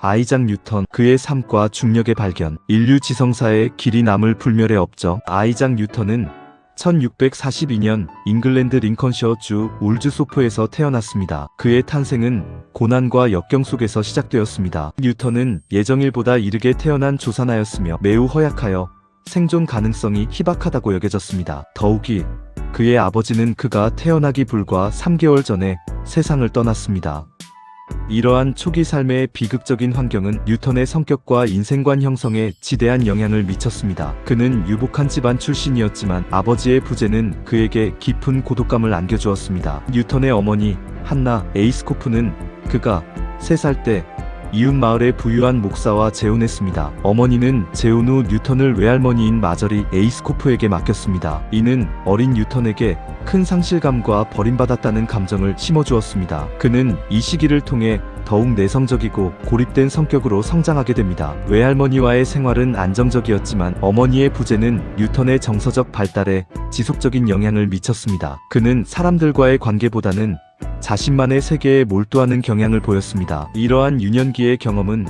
아이작 뉴턴, 그의 삶과 중력의 발견, 인류 지성사의 길이 남을 불멸의 업적. 아이작 뉴턴은 1642년 잉글랜드 링컨셔 주 울즈소프에서 태어났습니다. 그의 탄생은 고난과 역경 속에서 시작되었습니다. 뉴턴은 예정일보다 이르게 태어난 조산하였으며 매우 허약하여 생존 가능성이 희박하다고 여겨졌습니다. 더욱이 그의 아버지는 그가 태어나기 불과 3개월 전에 세상을 떠났습니다. 이러한 초기 삶의 비극적인 환경은 뉴턴의 성격과 인생관 형성에 지대한 영향을 미쳤습니다. 그는 유복한 집안 출신이었지만 아버지의 부재는 그에게 깊은 고독감을 안겨주었습니다. 뉴턴의 어머니 한나 에이스코프는 그가 3살 때 이웃 마을의 부유한 목사와 재혼했습니다. 어머니는 재혼 후 뉴턴을 외할머니인 마저리 에이스코프에게 맡겼습니다. 이는 어린 뉴턴에게 큰 상실감과 버림받았다는 감정을 심어주었습니다. 그는 이 시기를 통해 더욱 내성적이고 고립된 성격으로 성장하게 됩니다. 외할머니와의 생활은 안정적이었지만 어머니의 부재는 뉴턴의 정서적 발달에 지속적인 영향을 미쳤습니다. 그는 사람들과의 관계보다는 자신만의 세계에 몰두하는 경향을 보였습니다. 이러한 유년기의 경험은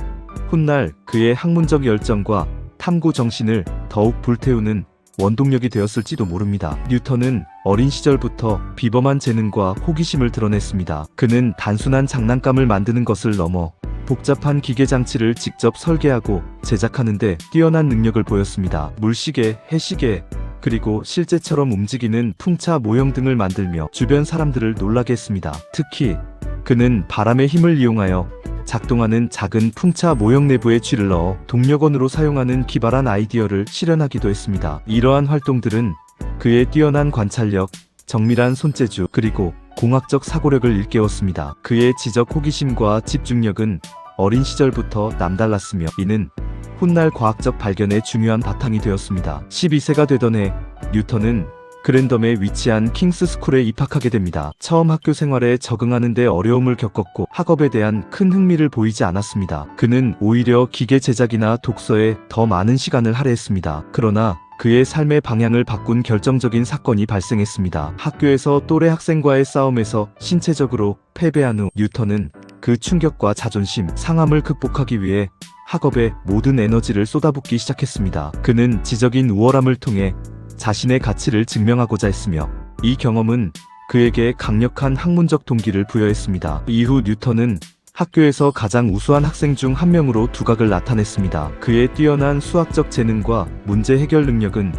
훗날 그의 학문적 열정과 탐구 정신을 더욱 불태우는 원동력이 되었을지도 모릅니다. 뉴턴은 어린 시절부터 비범한 재능과 호기심을 드러냈습니다. 그는 단순한 장난감을 만드는 것을 넘어 복잡한 기계장치를 직접 설계하고 제작하는 데 뛰어난 능력을 보였습니다. 물시계, 해시계, 그리고 실제처럼 움직이는 풍차 모형 등을 만들며 주변 사람들을 놀라게 했습니다. 특히 그는 바람의 힘을 이용하여 작동하는 작은 풍차 모형 내부에 쥐를 넣어 동력원으로 사용하는 기발한 아이디어를 실현하기도 했습니다. 이러한 활동들은 그의 뛰어난 관찰력, 정밀한 손재주, 그리고 공학적 사고력을 일깨웠습니다. 그의 지적 호기심과 집중력은 어린 시절부터 남달랐으며 이는 훗날 과학적 발견의 중요한 바탕이 되었습니다. 12세가 되던 해 뉴턴은 그랜덤에 위치한 킹스 스쿨에 입학하게 됩니다. 처음 학교 생활에 적응하는 데 어려움을 겪었고 학업에 대한 큰 흥미를 보이지 않았습니다. 그는 오히려 기계 제작이나 독서에 더 많은 시간을 할애했습니다. 그러나 그의 삶의 방향을 바꾼 결정적인 사건이 발생했습니다. 학교에서 또래 학생과의 싸움에서 신체적으로 패배한 후 뉴턴은 그 충격과 자존심 상함을 극복하기 위해 학업에 모든 에너지를 쏟아붓기 시작했습니다. 그는 지적인 우월함을 통해 자신의 가치를 증명하고자 했으며 이 경험은 그에게 강력한 학문적 동기를 부여했습니다. 이후 뉴턴은 학교에서 가장 우수한 학생 중 한 명으로 두각을 나타냈습니다. 그의 뛰어난 수학적 재능과 문제 해결 능력은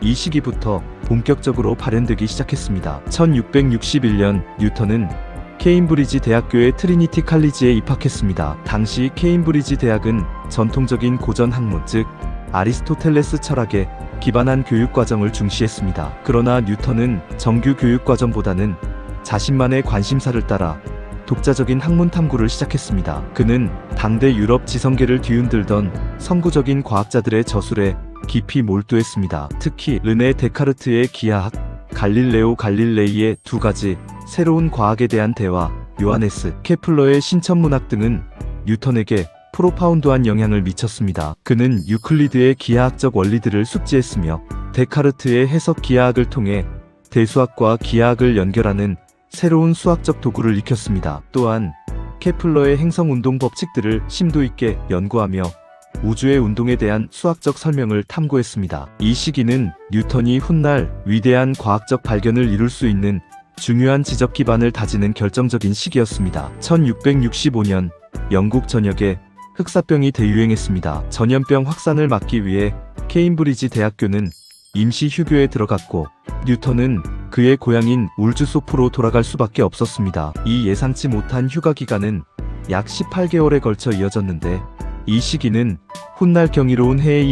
이 시기부터 본격적으로 발현되기 시작했습니다. 1661년 뉴턴은 케임브리지 대학교의 트리니티 칼리지에 입학했습니다. 당시 케임브리지 대학은 전통적인 고전 학문, 즉 아리스토텔레스 철학에 기반한 교육과정을 중시했습니다. 그러나 뉴턴은 정규 교육과정보다는 자신만의 관심사를 따라 독자적인 학문 탐구를 시작했습니다. 그는 당대 유럽 지성계를 뒤흔들던 선구적인 과학자들의 저술에 깊이 몰두했습니다. 특히 르네 데카르트의 기하학, 갈릴레오 갈릴레이의 2가지 새로운 과학에 대한 대화, 요하네스 케플러의 신천문학 등은 뉴턴에게 프로파운드한 영향을 미쳤습니다. 그는 유클리드의 기하학적 원리들을 숙지했으며 데카르트의 해석 기하학을 통해 대수학과 기하학을 연결하는 새로운 수학적 도구를 익혔습니다. 또한 케플러의 행성운동 법칙들을 심도 있게 연구하며 우주의 운동에 대한 수학적 설명을 탐구했습니다. 이 시기는 뉴턴이 훗날 위대한 과학적 발견을 이룰 수 있는 중요한 지적 기반을 다지는 결정적인 시기였습니다. 1665년 영국 전역에 흑사병이 대유행했습니다. 전염병 확산을 막기 위해 케임브리지 대학교는 임시 휴교에 들어갔고 뉴턴은 그의 고향인 울즈소프로 돌아갈 수밖에 없었습니다. 이 예상치 못한 휴가 기간은 약 18개월에 걸쳐 이어졌는데 이 시기는 훗날 경이로운 해의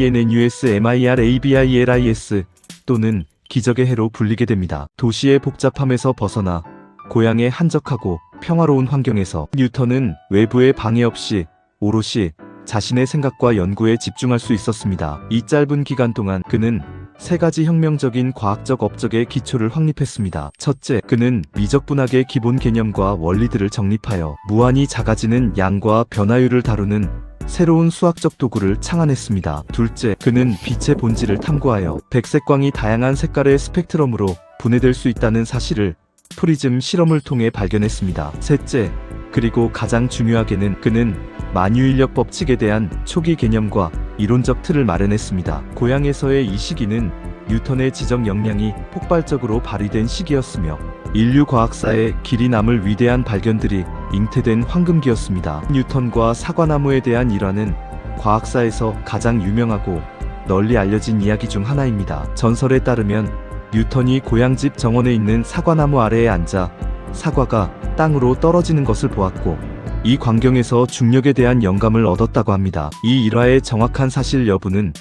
ENNUSMIRABILIS 또는 기적의 해로 불리게 됩니다. 도시의 복잡함에서 벗어나 고향의 한적하고 평화로운 환경에서 뉴턴은 외부의 방해 없이 오롯이 자신의 생각과 연구에 집중할 수 있었습니다. 이 짧은 기간 동안 그는 3가지 혁명적인 과학적 업적의 기초를 확립했습니다. 첫째, 그는 미적분학의 기본 개념과 원리들을 정립하여 무한히 작아지는 양과 변화율을 다루는 새로운 수학적 도구를 창안했습니다. 둘째, 그는 빛의 본질을 탐구하여 백색광이 다양한 색깔의 스펙트럼으로 분해될 수 있다는 사실을 프리즘 실험을 통해 발견했습니다. 셋째, 그리고 가장 중요하게는 그는 만유인력 법칙에 대한 초기 개념과 이론적 틀을 마련했습니다. 고향에서의 이 시기는 뉴턴의 지적 역량이 폭발적으로 발휘된 시기였으며 인류 과학사에 길이 남을 위대한 발견들이 잉태된 황금기였습니다. 뉴턴과 사과나무에 대한 일화는 과학사에서 가장 유명하고 널리 알려진 이야기 중 하나입니다. 전설에 따르면 뉴턴이 고향집 정원에 있는 사과나무 아래에 앉아 사과가 땅으로 떨어지는 것을 보았고 이 광경에서 중력에 대한 영감을 얻었다고 합니다. 이 일화의 정확한 사실 여부는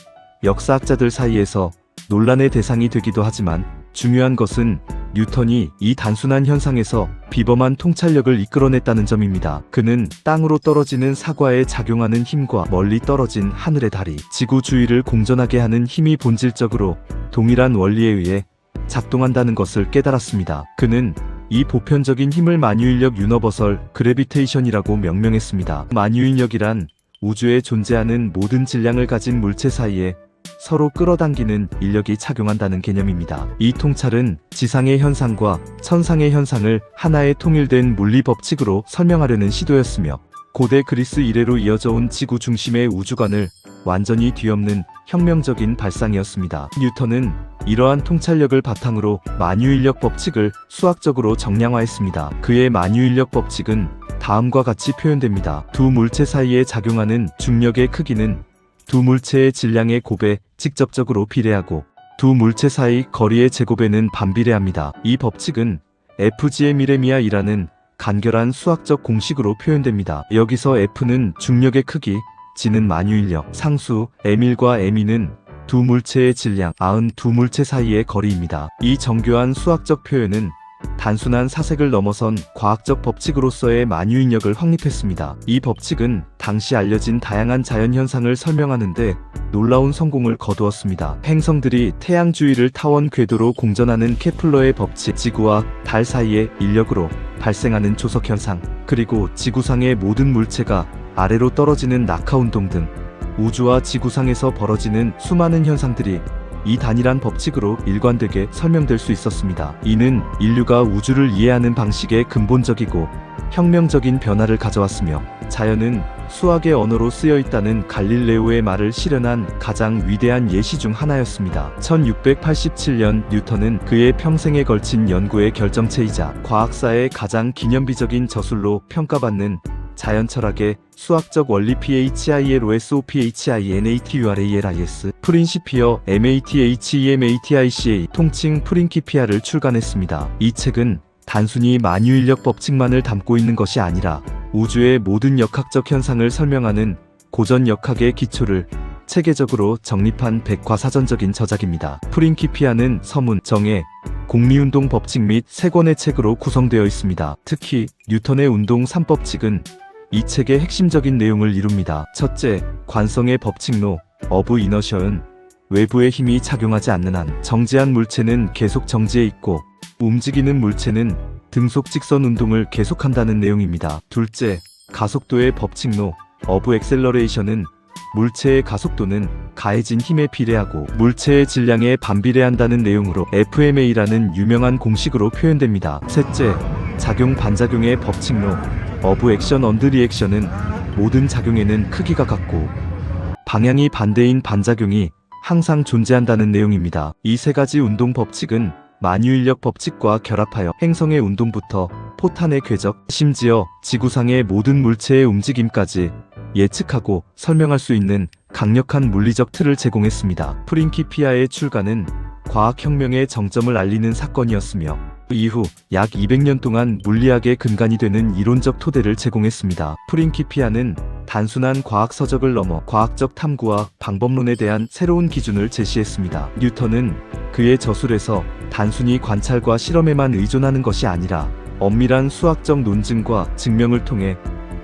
역사학자들 사이에서 논란의 대상이 되기도 하지만 중요한 것은 뉴턴이 이 단순한 현상에서 비범한 통찰력을 이끌어냈다는 점입니다. 그는 땅으로 떨어지는 사과에 작용하는 힘과 멀리 떨어진 하늘의 달이 지구 주위를 공전하게 하는 힘이 본질적으로 동일한 원리에 의해 작동한다는 것을 깨달았습니다. 그는 이 보편적인 힘을 만유인력 유너버설 그래비테이션이라고 명명했습니다. 만유인력이란 우주에 존재하는 모든 질량을 가진 물체 사이에 서로 끌어당기는 인력이 작용한다는 개념입니다. 이 통찰은 지상의 현상과 천상의 현상을 하나의 통일된 물리 법칙으로 설명하려는 시도였으며 고대 그리스 이래로 이어져 온 지구 중심의 우주관을 완전히 뒤엎는 혁명적인 발상이었습니다. 뉴턴은 이러한 통찰력을 바탕으로 만유인력 법칙을 수학적으로 정량화했습니다. 그의 만유인력 법칙은 다음과 같이 표현됩니다. 두 물체 사이에 작용하는 중력의 크기는 두 물체의 질량의 곱에 직접적으로 비례하고 두 물체 사이 거리의 제곱에는 반비례합니다. 이 법칙은 FGm이라는 간결한 수학적 공식으로 표현됩니다. 여기서 F는 중력의 크기, G는 만유인력, 상수 m1과 m2는 두 물체의 질량, 아은 두 물체 사이의 거리입니다. 이 정교한 수학적 표현은 단순한 사색을 넘어선 과학적 법칙으로서의 만유인력을 확립했습니다. 이 법칙은 당시 알려진 다양한 자연현상을 설명하는데 놀라운 성공을 거두었습니다. 행성들이 태양 주위를 타원 궤도로 공전하는 케플러의 법칙, 지구와 달 사이의 인력으로 발생하는 조석현상, 그리고 지구상의 모든 물체가 아래로 떨어지는 낙하운동 등 우주와 지구상에서 벌어지는 수많은 현상들이 이 단일한 법칙으로 일관되게 설명될 수 있었습니다. 이는 인류가 우주를 이해하는 방식에 근본적이고 혁명적인 변화를 가져왔으며 자연은 수학의 언어로 쓰여 있다는 갈릴레오의 말을 실현한 가장 위대한 예시 중 하나였습니다. 1687년 뉴턴은 그의 평생에 걸친 연구의 결정체이자 과학사의 가장 기념비적인 저술로 평가받는 자연철학의 수학적 원리 PHILOSOPHINATURALIS 프린시피어 MATHEMATICA 통칭 프린키피아를 출간했습니다. 이 책은 단순히 만유인력 법칙만을 담고 있는 것이 아니라 우주의 모든 역학적 현상을 설명하는 고전 역학의 기초를 체계적으로 정립한 백과사전적인 저작입니다. 프린키피아는 서문, 정해, 공리운동 법칙 및 3권의 책으로 구성되어 있습니다. 특히 뉴턴의 운동 3법칙은 이 책의 핵심적인 내용을 이룹니다. 첫째, 관성의 법칙로 어브 이너셔은 외부의 힘이 작용하지 않는 한 정지한 물체는 계속 정지해 있고 움직이는 물체는 등속 직선 운동을 계속한다는 내용입니다. 둘째, 가속도의 법칙로 어브 엑셀러레이션은 물체의 가속도는 가해진 힘에 비례하고 물체의 질량에 반비례한다는 내용으로 FMA라는 유명한 공식으로 표현됩니다. 셋째, 작용 반작용의 법칙로 어브 액션 언드 리액션은 모든 작용에는 크기가 같고 방향이 반대인 반작용이 항상 존재한다는 내용입니다. 이 세 가지 운동 법칙은 만유인력 법칙과 결합하여 행성의 운동부터 포탄의 궤적, 심지어 지구상의 모든 물체의 움직임까지 예측하고 설명할 수 있는 강력한 물리적 틀을 제공했습니다. 프린키피아의 출간은 과학혁명의 정점을 알리는 사건이었으며 그 이후 약 200년 동안 물리학의 근간이 되는 이론적 토대를 제공했습니다. 프린키피아는 단순한 과학 서적을 넘어 과학적 탐구와 방법론에 대한 새로운 기준을 제시했습니다. 뉴턴은 그의 저술에서 단순히 관찰과 실험에만 의존하는 것이 아니라 엄밀한 수학적 논증과 증명을 통해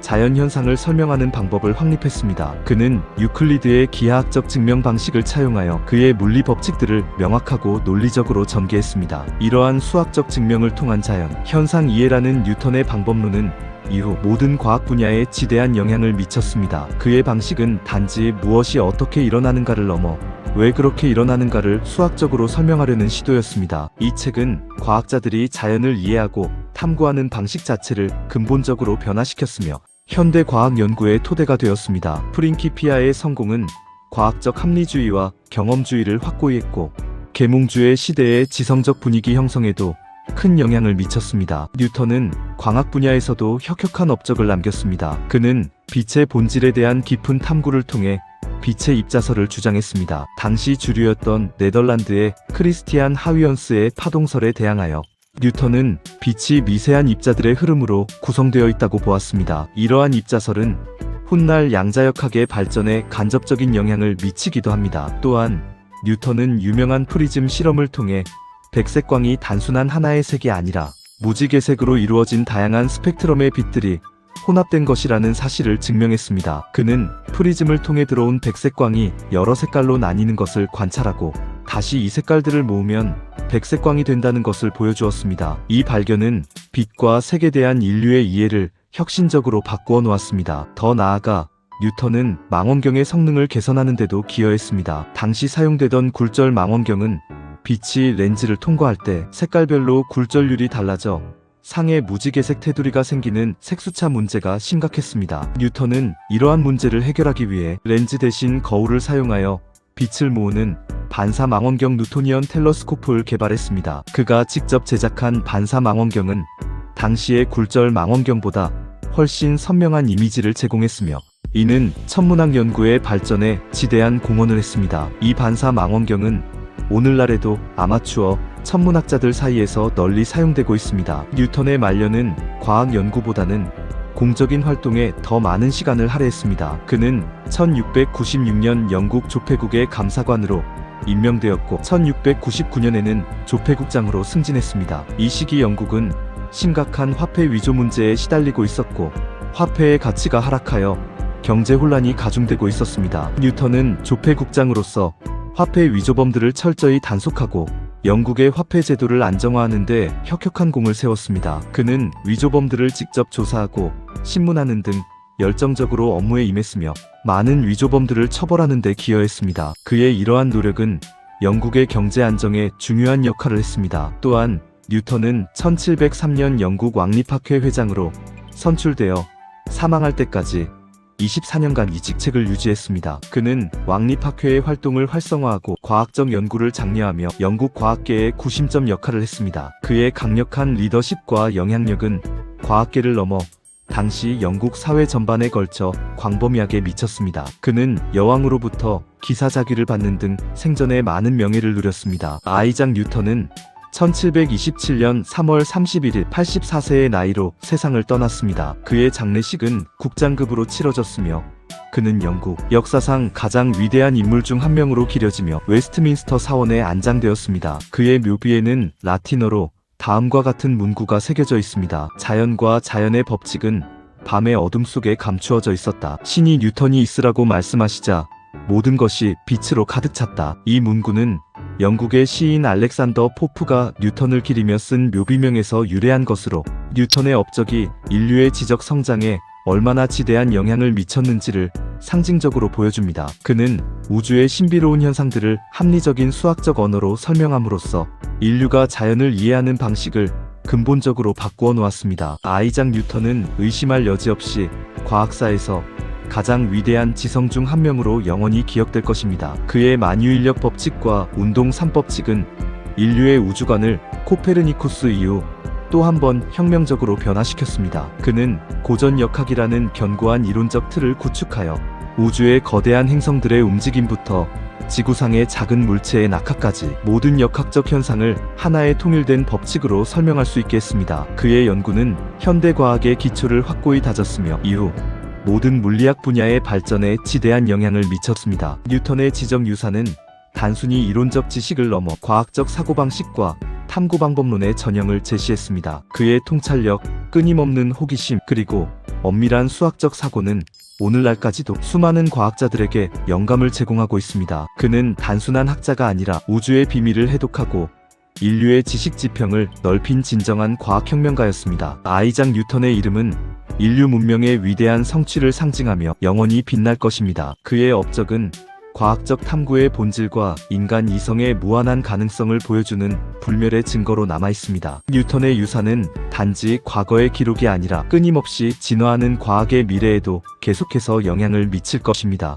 자연현상을 설명하는 방법을 확립했습니다. 그는 유클리드의 기하학적 증명 방식을 차용하여 그의 물리 법칙들을 명확하고 논리적으로 전개했습니다. 이러한 수학적 증명을 통한 자연, 현상 이해라는 뉴턴의 방법론은 이후 모든 과학 분야에 지대한 영향을 미쳤습니다. 그의 방식은 단지 무엇이 어떻게 일어나는가를 넘어 왜 그렇게 일어나는가를 수학적으로 설명하려는 시도였습니다. 이 책은 과학자들이 자연을 이해하고 탐구하는 방식 자체를 근본적으로 변화시켰으며 현대 과학 연구의 토대가 되었습니다. 프린키피아의 성공은 과학적 합리주의와 경험주의를 확고히 했고 계몽주의 시대의 지성적 분위기 형성에도 큰 영향을 미쳤습니다. 뉴턴은 광학 분야에서도 혁혁한 업적을 남겼습니다. 그는 빛의 본질에 대한 깊은 탐구를 통해 빛의 입자설을 주장했습니다. 당시 주류였던 네덜란드의 크리스티안 하위언스의 파동설에 대항하여 뉴턴은 빛이 미세한 입자들의 흐름으로 구성되어 있다고 보았습니다. 이러한 입자설은 훗날 양자역학의 발전에 간접적인 영향을 미치기도 합니다. 또한 뉴턴은 유명한 프리즘 실험을 통해 백색광이 단순한 하나의 색이 아니라 무지개색으로 이루어진 다양한 스펙트럼의 빛들이 혼합된 것이라는 사실을 증명했습니다. 그는 프리즘을 통해 들어온 백색광이 여러 색깔로 나뉘는 것을 관찰하고 다시 이 색깔들을 모으면 백색광이 된다는 것을 보여주었습니다. 이 발견은 빛과 색에 대한 인류의 이해를 혁신적으로 바꾸어 놓았습니다. 더 나아가 뉴턴은 망원경의 성능을 개선하는 데도 기여했습니다. 당시 사용되던 굴절 망원경은 빛이 렌즈를 통과할 때 색깔별로 굴절률이 달라져 상의 무지개색 테두리가 생기는 색수차 문제가 심각했습니다. 뉴턴은 이러한 문제를 해결하기 위해 렌즈 대신 거울을 사용하여 빛을 모으는 반사 망원경 뉴토니언 텔레스코프를 개발했습니다. 그가 직접 제작한 반사 망원경은 당시의 굴절 망원경보다 훨씬 선명한 이미지를 제공했으며 이는 천문학 연구의 발전에 지대한 공헌을 했습니다. 이 반사 망원경은 오늘날에도 아마추어 천문학자들 사이에서 널리 사용되고 있습니다. 뉴턴의 말년은 과학 연구보다는 공적인 활동에 더 많은 시간을 할애했습니다. 그는 1696년 영국 조폐국의 감사관으로 임명되었고 1699년에는 조폐국장으로 승진했습니다. 이 시기 영국은 심각한 화폐 위조 문제에 시달리고 있었고 화폐의 가치가 하락하여 경제 혼란이 가중되고 있었습니다. 뉴턴은 조폐국장으로서 화폐 위조범들을 철저히 단속하고 영국의 화폐 제도를 안정화하는 데 혁혁한 공을 세웠습니다. 그는 위조범들을 직접 조사하고 신문하는 등 열정적으로 업무에 임했으며 많은 위조범들을 처벌하는 데 기여했습니다. 그의 이러한 노력은 영국의 경제 안정에 중요한 역할을 했습니다. 또한 뉴턴은 1703년 영국 왕립학회 회장으로 선출되어 사망할 때까지 24년간 이 직책을 유지했습니다. 그는 왕립학회의 활동을 활성화하고 과학적 연구를 장려하며 영국 과학계의 구심점 역할을 했습니다. 그의 강력한 리더십과 영향력은 과학계를 넘어 당시 영국 사회 전반에 걸쳐 광범위하게 미쳤습니다. 그는 여왕으로부터 기사자귀를 받는 등 생전에 많은 명예를 누렸습니다. 아이작 뉴턴은 1727년 3월 31일 84세의 나이로 세상을 떠났습니다. 그의 장례식은 국장급으로 치러졌으며 그는 영국 역사상 가장 위대한 인물 중 한 명으로 기려지며 웨스트민스터 사원에 안장되었습니다. 그의 묘비에는 라틴어로 다음과 같은 문구가 새겨져 있습니다. 자연과 자연의 법칙은 밤의 어둠 속에 감추어져 있었다. 신이 뉴턴이 있으라고 말씀하시자 모든 것이 빛으로 가득 찼다. 이 문구는 영국의 시인 알렉산더 포프가 뉴턴을 기리며 쓴 묘비명에서 유래한 것으로 뉴턴의 업적이 인류의 지적 성장에 얼마나 지대한 영향을 미쳤는지를 상징적으로 보여줍니다. 그는 우주의 신비로운 현상들을 합리적인 수학적 언어로 설명함으로써 인류가 자연을 이해하는 방식을 근본적으로 바꾸어 놓았습니다. 아이작 뉴턴은 의심할 여지 없이 과학사에서 가장 위대한 지성 중 한 명으로 영원히 기억될 것입니다. 그의 만유인력 법칙과 운동 3법칙은 인류의 우주관을 코페르니쿠스 이후 또 한 번 혁명적으로 변화시켰습니다. 그는 고전역학이라는 견고한 이론적 틀을 구축하여 우주의 거대한 행성들의 움직임부터 지구상의 작은 물체의 낙하까지 모든 역학적 현상을 하나의 통일된 법칙으로 설명할 수 있게 했습니다. 그의 연구는 현대 과학의 기초를 확고히 다졌으며 이후 모든 물리학 분야의 발전에 지대한 영향을 미쳤습니다. 뉴턴의 지적 유산은 단순히 이론적 지식을 넘어 과학적 사고방식과 탐구방법론의 전형을 제시했습니다. 그의 통찰력, 끊임없는 호기심, 그리고 엄밀한 수학적 사고는 오늘날까지도 수많은 과학자들에게 영감을 제공하고 있습니다. 그는 단순한 학자가 아니라 우주의 비밀을 해독하고 인류의 지식 지평을 넓힌 진정한 과학혁명가였습니다. 아이작 뉴턴의 이름은 인류 문명의 위대한 성취를 상징하며 영원히 빛날 것입니다. 그의 업적은 과학적 탐구의 본질과 인간 이성의 무한한 가능성을 보여주는 불멸의 증거로 남아 있습니다. 뉴턴의 유산은 단지 과거의 기록이 아니라 끊임없이 진화하는 과학의 미래에도 계속해서 영향을 미칠 것입니다.